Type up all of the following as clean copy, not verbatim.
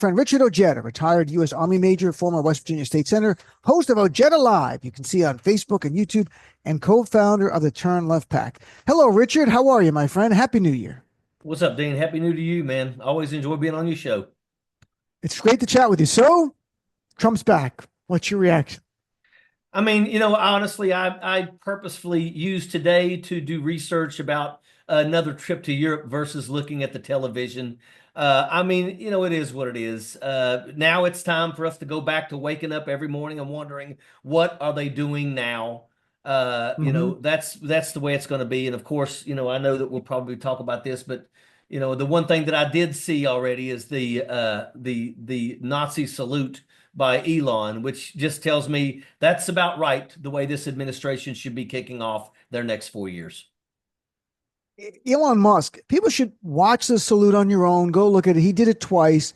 friend Richard Ojeda, retired U.S. Army major, former West Virginia State Senator, host of Ojeda Live. You can see on Facebook and YouTube, and co-founder of the Turn Left PAC. Hello, Richard. How are you, my friend? Happy New Year. What's up, Dean? Happy New to you, man. Always enjoy being on your show. It's great to chat with you. So, Trump's back. What's your reaction? I mean, honestly, I purposefully used today to do research about another trip to Europe versus looking at the television. It is what it is. Now it's time for us to go back to waking up every morning and wondering, what are they doing now? That's the way it's going to be. And of course, I know that we'll probably talk about this, but the one thing that I did see already is the Nazi salute by Elon, which just tells me that's about right, the way this administration should be kicking off their next 4 years. Elon Musk, people should watch the salute on your own. Go look at it. He did it twice.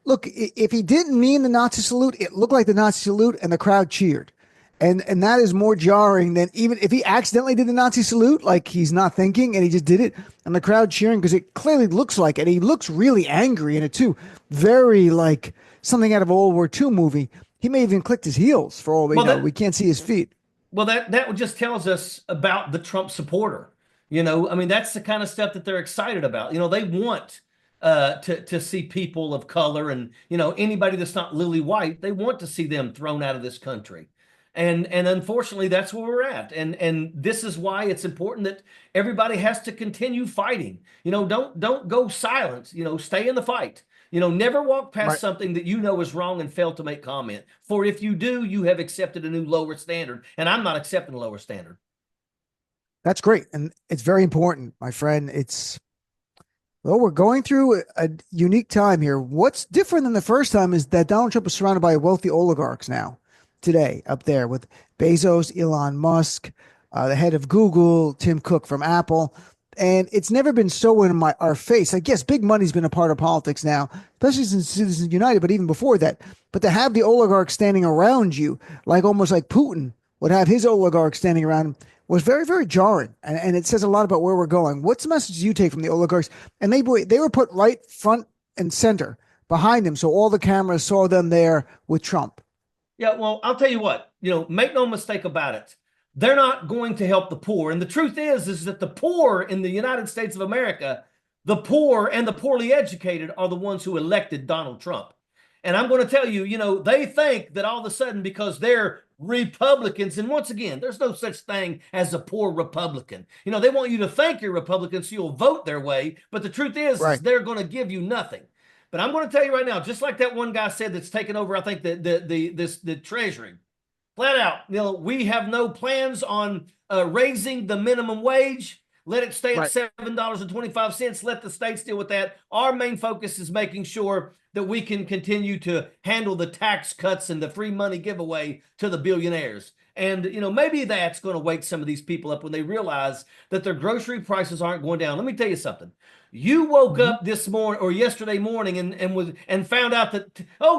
Look, if he didn't mean the Nazi salute, it looked like the Nazi salute and the crowd cheered. And that is more jarring than even if he accidentally did the Nazi salute, like he's not thinking and he just did it and the crowd cheering, because it clearly looks like it. He looks really angry in it too. Very like something out of a World War II movie. He may have even clicked his heels for all we know. We can't see his feet. Well, that just tells us about the Trump supporter. That's the kind of stuff that they're excited about. They want to see people of color and, anybody that's not lily white, they want to see them thrown out of this country. And unfortunately, that's where we're at. And this is why it's important that everybody has to continue fighting. Don't go silent. Stay in the fight. Never walk past something that is wrong and fail to make comment. For if you do, you have accepted a new lower standard. And I'm not accepting a lower standard. That's great. And it's very important, my friend. We're going through a unique time here. What's different than the first time is that Donald Trump is surrounded by wealthy oligarchs now. Today up there with Bezos, Elon Musk, the head of Google, Tim Cook from Apple. And it's never been so in our face. I guess big money's been a part of politics now, especially since Citizens United, but even before that. But to have the oligarchs standing around you, almost like Putin would have his oligarchs standing around him, was very, very jarring. And it says a lot about where we're going. What's the message you take from the oligarchs? And they were put right front and center behind him, so all the cameras saw them there with Trump. Yeah, well, I'll tell you what, make no mistake about it. They're not going to help the poor. And the truth is that the poor in the United States of America, the poor and the poorly educated, are the ones who elected Donald Trump. And I'm going to tell you, they think that all of a sudden, because they're Republicans, and once again, there's no such thing as a poor Republican. They want you to think you're Republican so you'll vote their way. But the truth is they're going to give you nothing. But I'm going to tell you right now, just like that one guy said that's taken over, I think, the Treasury, flat out, we have no plans on raising the minimum wage. Let it stay at $7.25. Let the states deal with that. Our main focus is making sure that we can continue to handle the tax cuts and the free money giveaway to the billionaires. And, maybe that's going to wake some of these people up when they realize that their grocery prices aren't going down. Let me tell you something. You woke up this morning or yesterday morning and found out that,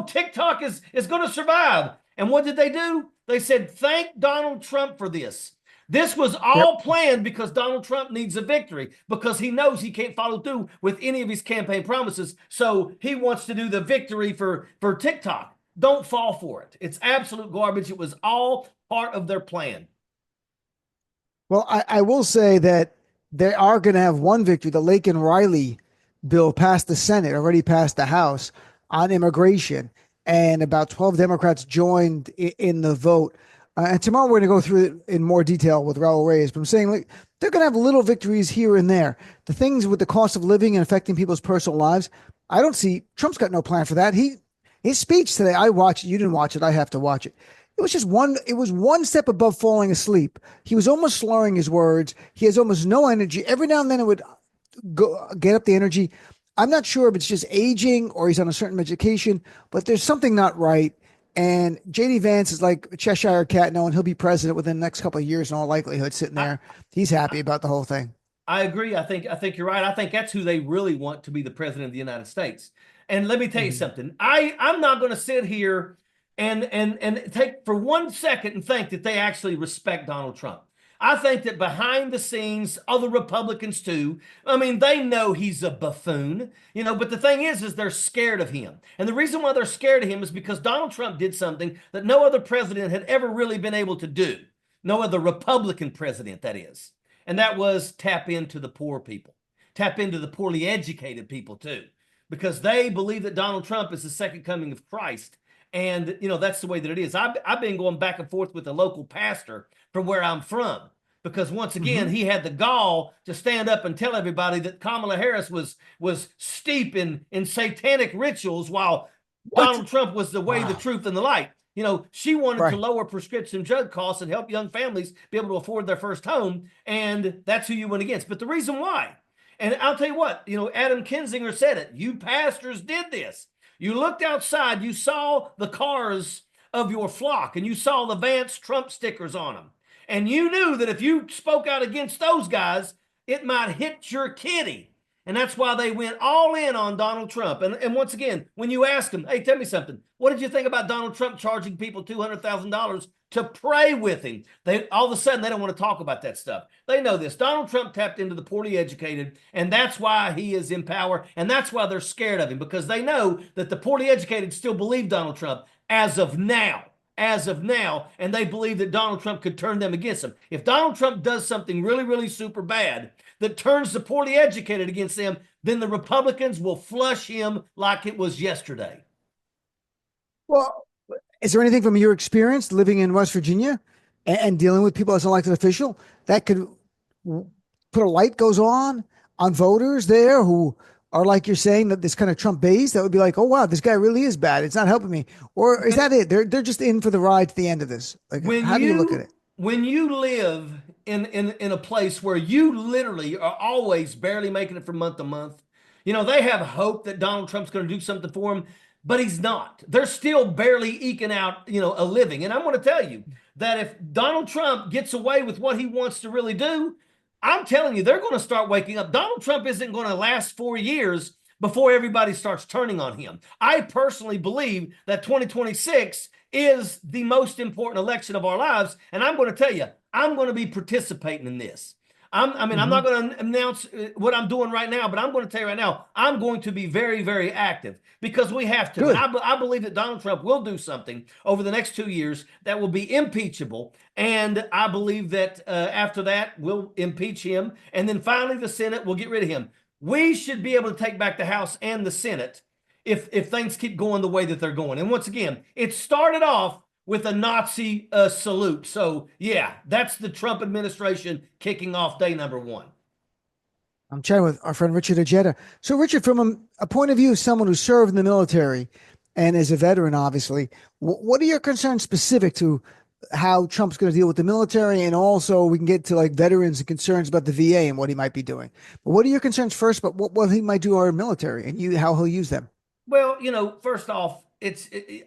TikTok is going to survive. And what did they do? They said, thank Donald Trump for this. This was all planned because Donald Trump needs a victory, because he knows he can't follow through with any of his campaign promises. So he wants to do the victory for TikTok. Don't fall for it. It's absolute garbage. It was all part of their plan. Well, I will say that they are going to have one victory. The Lake and Riley bill passed the Senate, already passed the House on immigration, and about 12 Democrats joined in the vote. And tomorrow we're going to go through it in more detail with Raul Reyes. But I'm saying they're going to have little victories here and there. The things with the cost of living and affecting people's personal lives, I don't see. Trump's got no plan for that. His speech today, I watched it. You didn't watch it. I have to watch it. It was just one step above falling asleep. He was almost slurring his words. He has almost no energy. Every now and then it would get up the energy. I'm not sure if it's just aging or he's on a certain medication, but there's something not right. And J.D. Vance is like a Cheshire cat knowing he'll be president within the next couple of years in all likelihood, sitting there. He's happy about the whole thing. I agree. I think you're right. I think that's who they really want to be the president of the United States. And let me tell you something. I'm not going to sit here and take for 1 second and think that they actually respect Donald Trump. I think that behind the scenes, other Republicans too, I mean, they know he's a buffoon, but the thing is they're scared of him. And the reason why they're scared of him is because Donald Trump did something that no other president had ever really been able to do. No other Republican president, that is. And that was tap into the poor people, tap into the poorly educated people too, because they believe that Donald Trump is the second coming of Christ. And, that's the way that it is. I've been going back and forth with a local pastor from where I'm from, because once again, he had the gall to stand up and tell everybody that Kamala Harris was steep in satanic rituals, while What? Donald Trump was the way, the Wow. truth, and the light. She wanted to Right. lower prescription drug costs and help young families be able to afford their first home. And that's who you went against. But the reason why, and I'll tell you what, Adam Kinzinger said it. You pastors did this. You looked outside, you saw the cars of your flock, and you saw the Vance Trump stickers on them. And you knew that if you spoke out against those guys, it might hit your kitty. And that's why they went all in on Donald Trump. And once again, when you ask them, hey, tell me something. What did you think about Donald Trump charging people $200,000 to pray with him? They all of a sudden, they don't want to talk about that stuff. They know this. Donald Trump tapped into the poorly educated, and that's why he is in power. And that's why they're scared of him, because they know that the poorly educated still believe Donald Trump as of now. And they believe that Donald Trump could turn them against him. If Donald Trump does something really, really super bad that turns the poorly educated against them, then the Republicans will flush him like it was yesterday. Well, is there anything from your experience living in West Virginia and dealing with people as an elected official that could put a light goes on voters there who are, like you're saying, that this kind of Trump base that would be like, oh wow, this guy really is bad. It's not helping me. Or is that it? They're just in for the ride to the end of this. Like, When how do you look at you it? when you live in a place where you literally are always barely making it from month to month, they have hope that Donald Trump's going to do something for them, but he's not. They're still barely eking out, a living. And I'm going to tell you that if Donald Trump gets away with what he wants to really do, I'm telling you, they're going to start waking up. Donald Trump isn't going to last 4 years before everybody starts turning on him. I personally believe that 2026 is the most important election of our lives. And I'm going to tell you, I'm going to be participating in this. I'm Mm-hmm. not going to announce what I'm doing right now, but I'm going to tell you right now, I'm going to be very, very active, because we have to. And Good. I believe that Donald Trump will do something over the next 2 years that will be impeachable. And I believe that after that, we'll impeach him. And then finally, the Senate will get rid of him. We should be able to take back the House and the Senate if things keep going the way that they're going. And once again, it started off with a Nazi salute. So yeah, that's the Trump administration kicking off day number one. I'm chatting with our friend Richard Ojeda. So, Richard, from a point of view of someone who served in the military and is a veteran, obviously, what are your concerns specific to how Trump's going to deal with the military? And also, we can get to like veterans and concerns about the VA and what he might be doing. But what are your concerns first about what he might do to our military and how he'll use them? Well, first off,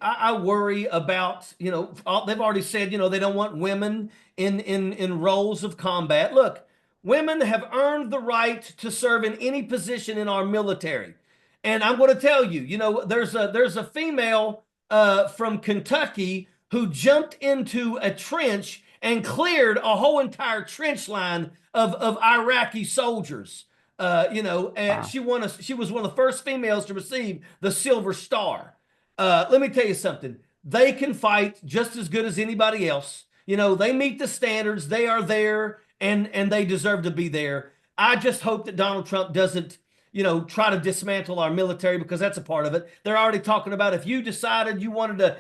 I worry about, they've already said, they don't want women in roles of combat. Look, women have earned the right to serve in any position in our military. And I'm going to tell you, there's a female from Kentucky who jumped into a trench and cleared a whole entire trench line of Iraqi soldiers. And Wow. she was one of the first females to receive the Silver Star. Let me tell you something. They can fight just as good as anybody else. They meet the standards. They are there, and they deserve to be there. I just hope that Donald Trump doesn't, try to dismantle our military, because that's a part of it. They're already talking about, if you decided you wanted to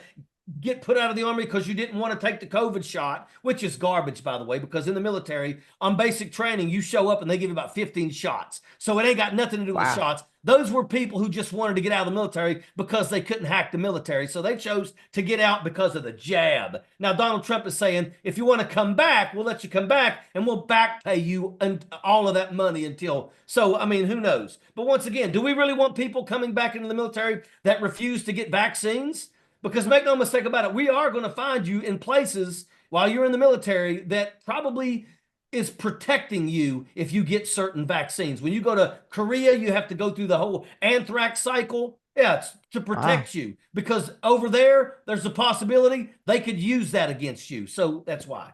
get put out of the army because you didn't want to take the COVID shot, which is garbage, by the way, because in the military, on basic training, you show up and they give you about 15 shots. So it ain't got nothing to do with Wow. shots. Those were people who just wanted to get out of the military because they couldn't hack the military. So they chose to get out because of the jab. Now, Donald Trump is saying, if you want to come back, we'll let you come back and we'll back pay you and all of that money until. So, I mean, who knows? But once again, do we really want people coming back into the military that refuse to get vaccines? Because make no mistake about it, we are going to find you in places while you're in the military that probably is protecting you if you get certain vaccines. When you go to Korea, you have to go through the whole anthrax cycle. Yeah, it's to Wow. protect you, because over there's a possibility they could use that against you. So that's why.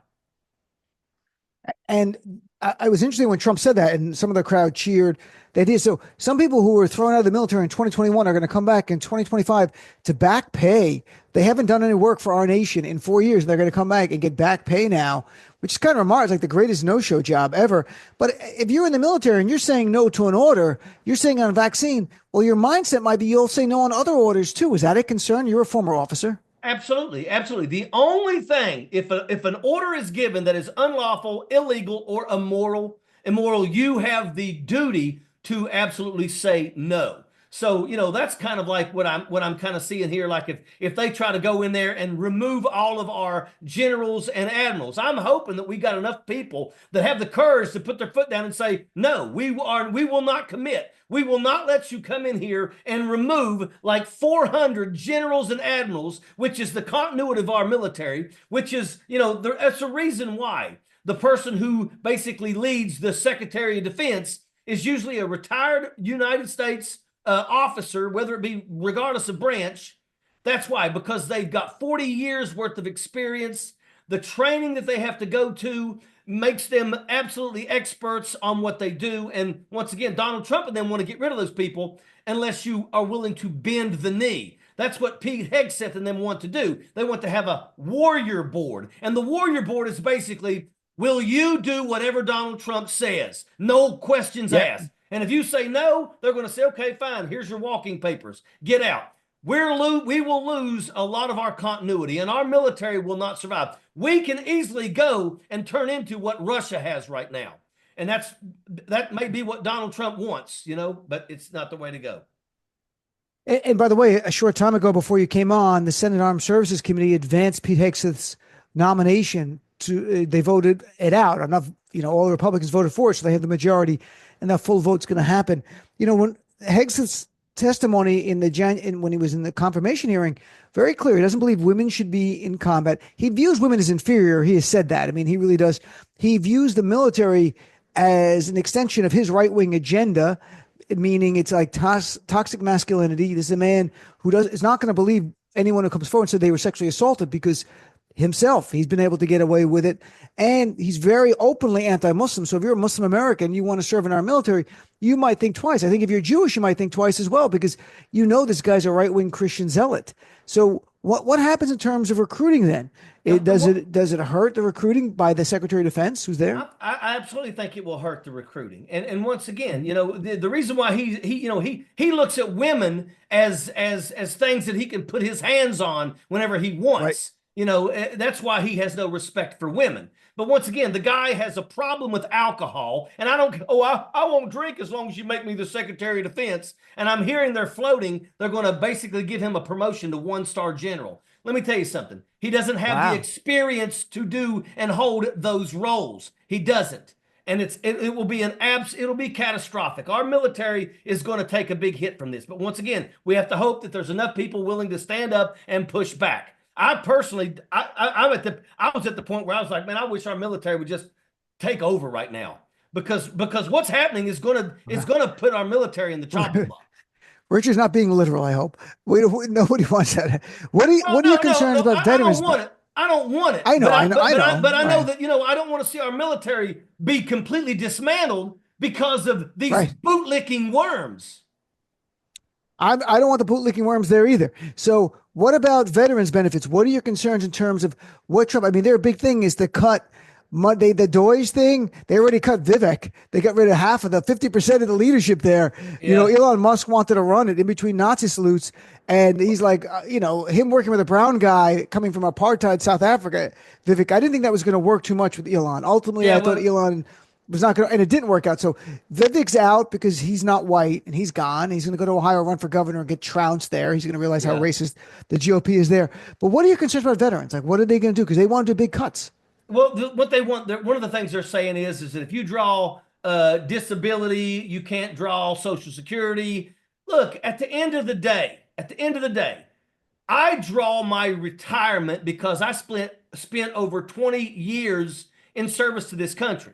And I was interesting when Trump said that, and some of the crowd cheered the idea. So some people who were thrown out of the military in 2021 are going to come back in 2025 to back pay. They haven't done any work for our nation in 4 years. And they're going to come back and get back pay now, which is kind of remarkable. It's like the greatest no-show job ever. But if you're in the military and you're saying no to an order, you're saying on a vaccine, well, your mindset might be you'll say no on other orders too. Is that a concern? You're a former officer. Absolutely, absolutely. The only thing, if an order is given that is unlawful, illegal, or immoral, you have the duty to absolutely say no. So, that's kind of like what I'm kind of seeing here. Like if they try to go in there and remove all of our generals and admirals, I'm hoping that we got enough people that have the courage to put their foot down and say, no, we will not commit. We will not let you come in here and remove like 400 generals and admirals, which is the continuity of our military, which is, that's the reason why the person who basically leads the Secretary of Defense is usually a retired United States officer, whether it be regardless of branch. That's why, because they've got 40 years worth of experience. The training that they have to go to makes them absolutely experts on what they do. And once again, Donald Trump and them want to get rid of those people unless you are willing to bend the knee. That's what Pete Hegseth and them want to do. They want to have a warrior board. And the warrior board is basically, will you do whatever Donald Trump says? No questions asked. And if you say no, they're going to say, okay, fine, here's your walking papers. Get out. We will lose a lot of our continuity, and our military will not survive. We can easily go and turn into what Russia has right now. And that may be what Donald Trump wants, but it's not the way to go. And by the way, a short time ago before you came on, the Senate Armed Services Committee advanced Pete Hegseth's nomination to, they voted it out. Enough, all the Republicans voted for it, so they have the majority, and that full vote's going to happen. When Hegseth's testimony when he was in the confirmation hearing, very clear. He doesn't believe women should be in combat. He views women as inferior. He has said that. I mean, he really does. He views the military as an extension of his right-wing agenda, meaning it's like toxic masculinity. This is a man who is not going to believe anyone who comes forward and said they were sexually assaulted, because he's been able to get away with it. And he's very openly anti-Muslim. So if you're a Muslim American, you want to serve in our military, you might think twice. I think if you're Jewish, you might think twice as well, because this guy's a right-wing Christian zealot. So what happens in terms of recruiting then? Does it hurt the recruiting by the Secretary of Defense who's there? I absolutely think it will hurt the recruiting. And once again, the reason why he looks at women as things that he can put his hands on whenever he wants. Right. That's why he has no respect for women. But once again, the guy has a problem with alcohol, and I won't drink as long as you make me the Secretary of Defense. And I'm hearing they're going to basically give him a promotion to 1-star general. Let me tell you something. He doesn't have the experience to do and hold those roles. He doesn't. And it will be it'll be catastrophic. Our military is going to take a big hit from this. But once again, we have to hope that there's enough people willing to stand up and push back. I personally, I was at the point where I was like, man, I wish our military would just take over right now, because what's happening is going to put our military in the chopping block. Richard's not being literal, I hope. Nobody wants that. What are your concerns about veterans? I don't want it. I know. But I know that, I don't want to see our military be completely dismantled because of these bootlicking worms. I don't want the bootlicking worms there either. So what about veterans benefits? What are your concerns in terms of what Trump? I mean, their big thing is to cut the Doy's thing. They already cut Vivek. They got rid of half of the 50% of the leadership there. Yeah. Elon Musk wanted to run it in between Nazi salutes. And he's like, him working with a brown guy coming from apartheid South Africa, Vivek, I didn't think that was going to work too much with Elon. Ultimately, I thought Elon was not going to, and it didn't work out. So Vivek's out because he's not white and he's gone. He's going to go to Ohio, run for governor, and get trounced there. He's going to realize how racist the GOP is there. But what are your concerns about veterans? Like, what are they going to do? Because they want to do big cuts. Well, what they want, one of the things they're saying is that if you draw disability, you can't draw Social Security. Look, at the end of the day, I draw my retirement because I spent over 20 years in service to this country.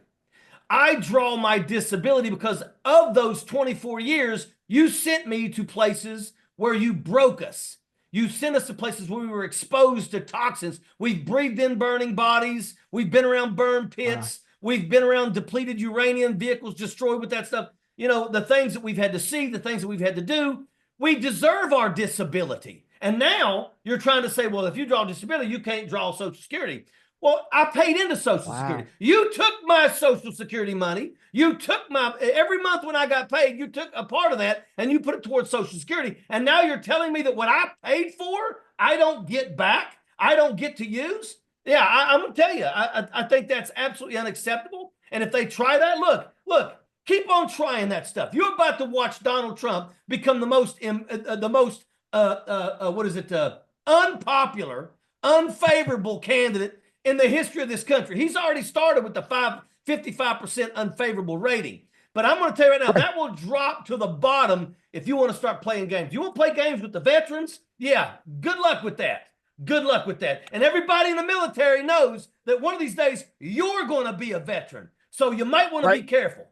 I draw my disability because of those 24 years, you sent me to places where you broke us. You sent us to places where we were exposed to toxins. We've breathed in burning bodies. We've been around burn pits. We've been around depleted uranium, vehicles destroyed with that stuff. The things that we've had to see, the things that we've had to do. We deserve our disability. And now you're trying to say, well, if you draw disability, you can't draw Social Security. Well, I paid into Social Security. You took my Social Security money. You took every month when I got paid, you took a part of that and you put it towards Social Security. And now you're telling me that what I paid for, I don't get back. I don't get to use. Yeah, I'm going to tell you, I think that's absolutely unacceptable. And if they try that, look, keep on trying that stuff. You're about to watch Donald Trump become the most unpopular, unfavorable candidate in the history of this country. He's already started with the 55% unfavorable rating. But I'm going to tell you right now, that will drop to the bottom if you want to start playing games. If you want to play games with the veterans, yeah, good luck with that. Good luck with that. And everybody in the military knows that one of these days you're going to be a veteran. So you might want to be careful.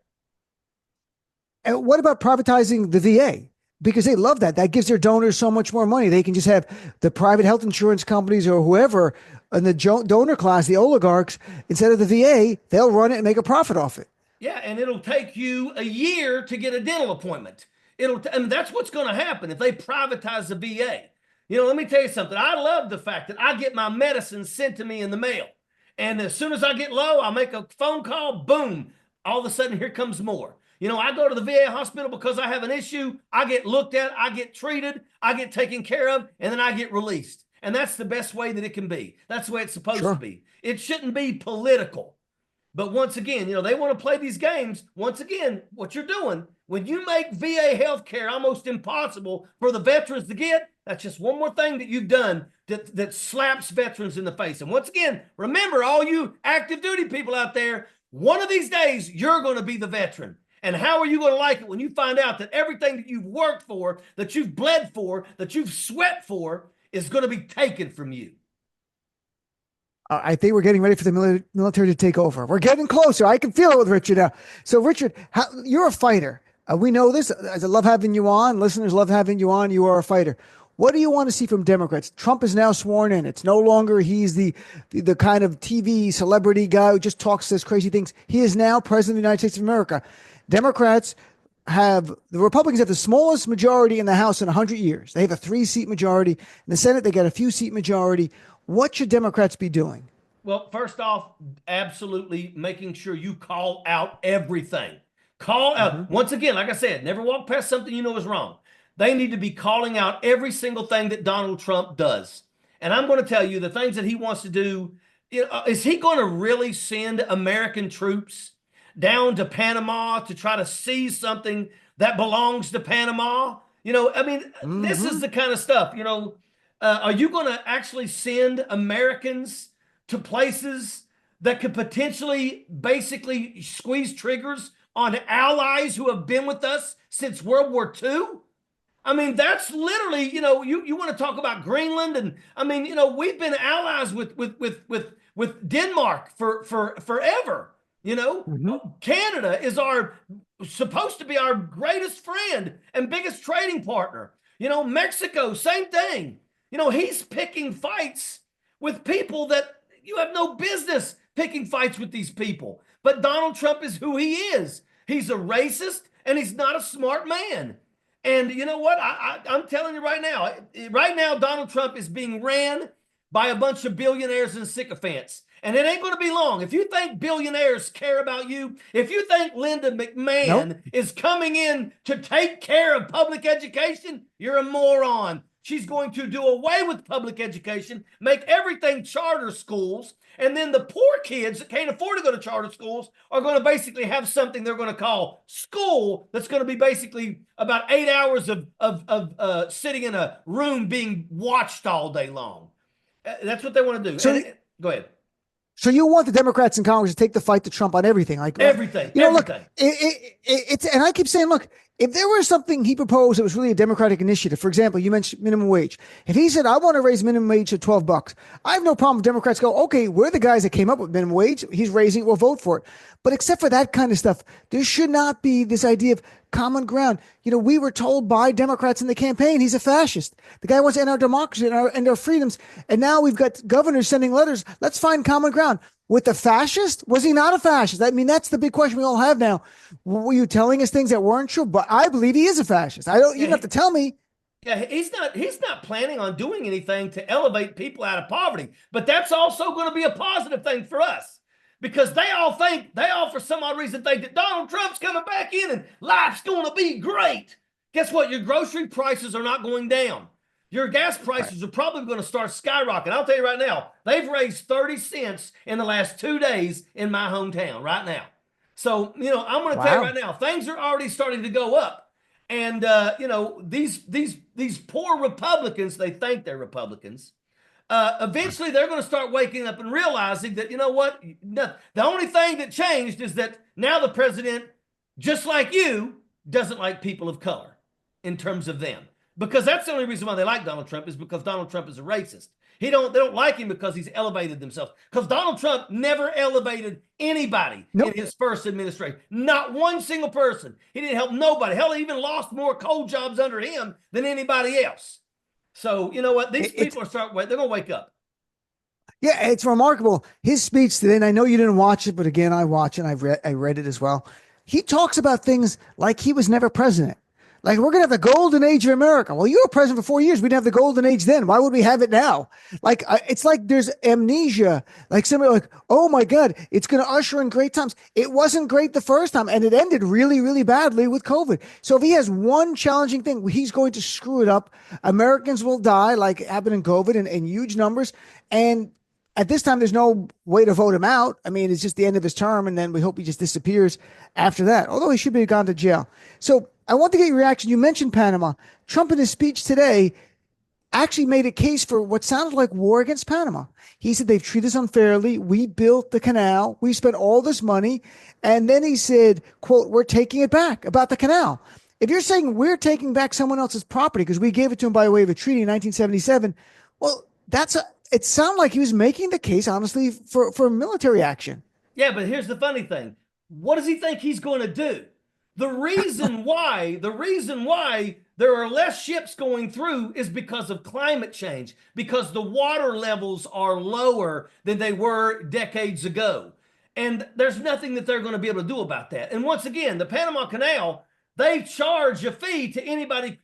And what about privatizing the VA? Because they love that. That gives their donors so much more money. They can just have the private health insurance companies or whoever in the donor class, the oligarchs, instead of the VA, they'll run it and make a profit off it. Yeah, and it'll take you a year to get a dental appointment. And that's what's going to happen if they privatize the VA. Let me tell you something. I love the fact that I get my medicine sent to me in the mail. And as soon as I get low, I make a phone call, boom, all of a sudden here comes more. I go to the VA hospital because I have an issue. I get looked at, I get treated, I get taken care of, and then I get released. And that's the best way that it can be. That's the way it's supposed to be. It shouldn't be political. But once again, they want to play these games. Once again, what you're doing, when you make VA health care almost impossible for the veterans to get, that's just one more thing that you've done that slaps veterans in the face. And once again, remember, all you active duty people out there, one of these days, you're going to be the veteran. And how are you going to like it when you find out that everything that you've worked for, that you've bled for, that you've sweat for, is going to be taken from you? I think we're getting ready for the military to take over. We're getting closer. I can feel it with Richard now. So, Richard, you're a fighter. We know this. I love having you on. Listeners love having you on. You are a fighter. What do you want to see from Democrats? Trump is now sworn in. It's no longer he's the kind of TV celebrity guy who just talks this crazy things. He is now president of the United States of America. The Republicans have the smallest majority in the House in 100 years. They have a 3-seat majority. In the Senate, they got a few-seat majority. What should Democrats be doing? Well, first off, absolutely making sure you call out everything. Call out. Once again, like I said, never walk past something you know is wrong. They need to be calling out every single thing that Donald Trump does. And I'm going to tell you the things that he wants to do. Is he going to really send American troops down to Panama to try to seize something that belongs to Panama? This is the kind of stuff, are you going to actually send Americans to places that could potentially basically squeeze triggers on allies who have been with us since World War II? That's literally, you want to talk about Greenland, and we've been allies with Denmark for forever. Canada is supposed to be our greatest friend and biggest trading partner. Mexico, same thing. He's picking fights with people that you have no business picking fights with these people. But Donald Trump is who he is. He's a racist and he's not a smart man. And you know what? I'm telling you right now, Donald Trump is being ran by a bunch of billionaires and sycophants. And it ain't going to be long. If you think billionaires care about you, if you think Linda McMahon is coming in to take care of public education, you're a moron. She's going to do away with public education, make everything charter schools, and then the poor kids that can't afford to go to charter schools are going to basically have something they're going to call school that's going to be basically about 8 hours of sitting in a room being watched all day long. That's what they want to do. So, go ahead. So you want the Democrats in Congress to take the fight to Trump on everything, like everything. Look, it's and I keep saying, look, if there was something he proposed that was really a Democratic initiative, for example, you mentioned minimum wage. If he said, I want to raise minimum wage to $12, I have no problem with Democrats go, okay, we're the guys that came up with minimum wage. He's raising it. We'll vote for it. But except for that kind of stuff, there should not be this idea of common ground. We were told by Democrats in the campaign, he's a fascist. The guy wants to end our democracy and our freedoms. And now we've got governors sending letters. Let's find common ground. with the fascist? Was he not a fascist? I mean, that's the big question we all have now. Were you telling us things that weren't true? But I believe he is a fascist. I don't. You don't have to tell me. Yeah, he's not planning on doing anything to elevate people out of poverty. But that's also going to be a positive thing for us, because they all for some odd reason think that Donald Trump's coming back in and life's going to be great. Guess what? Your grocery prices are not going down. Your gas prices are probably going to start skyrocketing. I'll tell you right now, they've raised 30 cents in the last 2 days in my hometown right now. So, I'm going to tell you right now, things are already starting to go up. And, these poor Republicans, they think they're Republicans. Eventually, they're going to start waking up and realizing that, you know what? The only thing that changed is that now the president, just like you, doesn't like people of color in terms of them. Because that's the only reason why they like Donald Trump, is because Donald Trump is a racist. They don't like him because he's elevated himself. Because Donald Trump never elevated anybody in his first administration. Not one single person. He didn't help nobody. Hell, he even lost more coal jobs under him than anybody else. So, you know what? These people they're going to wake up. Yeah, it's remarkable. His speech today, and I know you didn't watch it, but again, I watch it. I read it as well. He talks about things like he was never president. Like, we're going to have the golden age of America. Well, you were president for 4 years. We didn't have the golden age then. Why would we have it now? Like, it's like there's amnesia. Like, somebody like, oh my God, it's going to usher in great times. It wasn't great the first time, and it ended really, really badly with COVID. So if he has one challenging thing, he's going to screw it up. Americans will die, like it happened in COVID, in huge numbers. And at this time, there's no way to vote him out. I mean, it's just the end of his term, and then we hope he just disappears after that, although he should be gone to jail. So I want to get your reaction. You mentioned Panama. Trump in his speech today actually made a case for what sounded like war against Panama. He said they've treated us unfairly. We built the canal. We spent all this money. And then he said, quote, we're taking it back about the canal. If you're saying we're taking back someone else's property because we gave it to him by way of a treaty in 1977, well, it sounded like he was making the case, honestly, for military action. Yeah, but here's the funny thing. What does he think he's going to do? The reason why there are less ships going through is because of climate change, because the water levels are lower than they were decades ago. And there's nothing that they're going to be able to do about that. And once again, the Panama Canal, they charge a fee to anybody,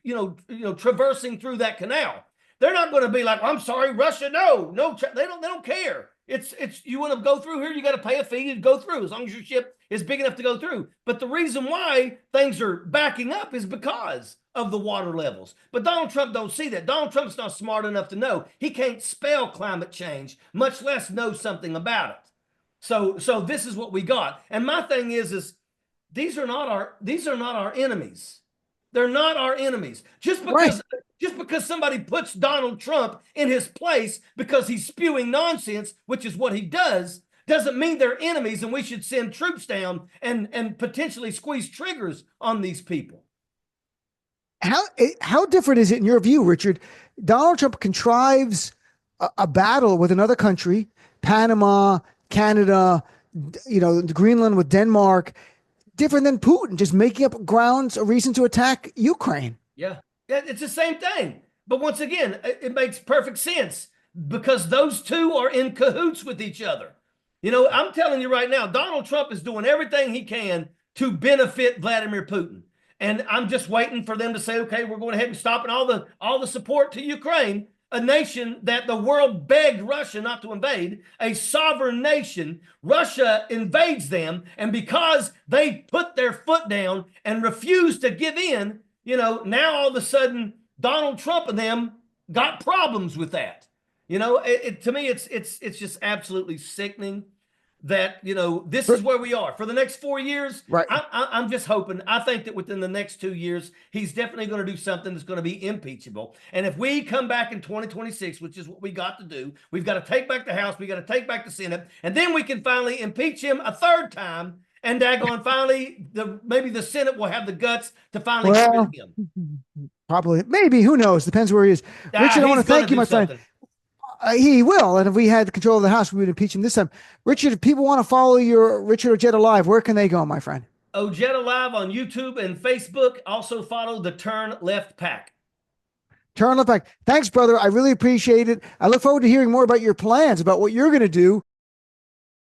traversing through that canal. They're not going to be like, I'm sorry, Russia, no, they don't care. It's you want to go through here, you got to pay a fee to go through as long as your ship is big enough to go through. But the reason why things are backing up is because of the water levels. But Donald Trump don't see that. Donald Trump's not smart enough to know. He can't spell climate change, much less know something about it. So this is what we got. And my thing is these are not our enemies. They're not our enemies. Just because somebody puts Donald Trump in his place because he's spewing nonsense, which is what he does, doesn't mean they're enemies and we should send troops down and potentially squeeze triggers on these people. How different is it in your view, Richard? Donald Trump contrives a battle with another country, Panama, Canada, Greenland with Denmark, different than Putin just making up grounds, a reason to attack Ukraine. Yeah, it's the same thing. But once again, it makes perfect sense because those two are in cahoots with each other. I'm telling you right now, Donald Trump is doing everything he can to benefit Vladimir Putin. And I'm just waiting for them to say, okay, we're going ahead and stopping all the support to Ukraine, a nation that the world begged Russia not to invade, a sovereign nation. Russia invades them. And because they put their foot down and refused to give in, now all of a sudden Donald Trump and them got problems with that. To me, it's just absolutely sickening that, this is where we are for the next 4 years. Right. I'm just hoping, I think that within the next 2 years, he's definitely going to do something that's going to be impeachable. And if we come back in 2026, which is what we got to do, we've got to take back the House, we got to take back the Senate, and then we can finally impeach him a third time. And daggone, finally, maybe the Senate will have the guts to finally get rid of him. Probably, maybe, who knows? Depends where he is. Richard, I want to thank you, my friend. He will. And if we had control of the House, we would impeach him this time. Richard, if people want to follow your Richard Ojeda Live, where can they go, my friend? Ojeda Live on YouTube and Facebook. Also follow the Turn Left Pack. Turn Left Pack. Thanks, brother. I really appreciate it. I look forward to hearing more about your plans, about what you're going to do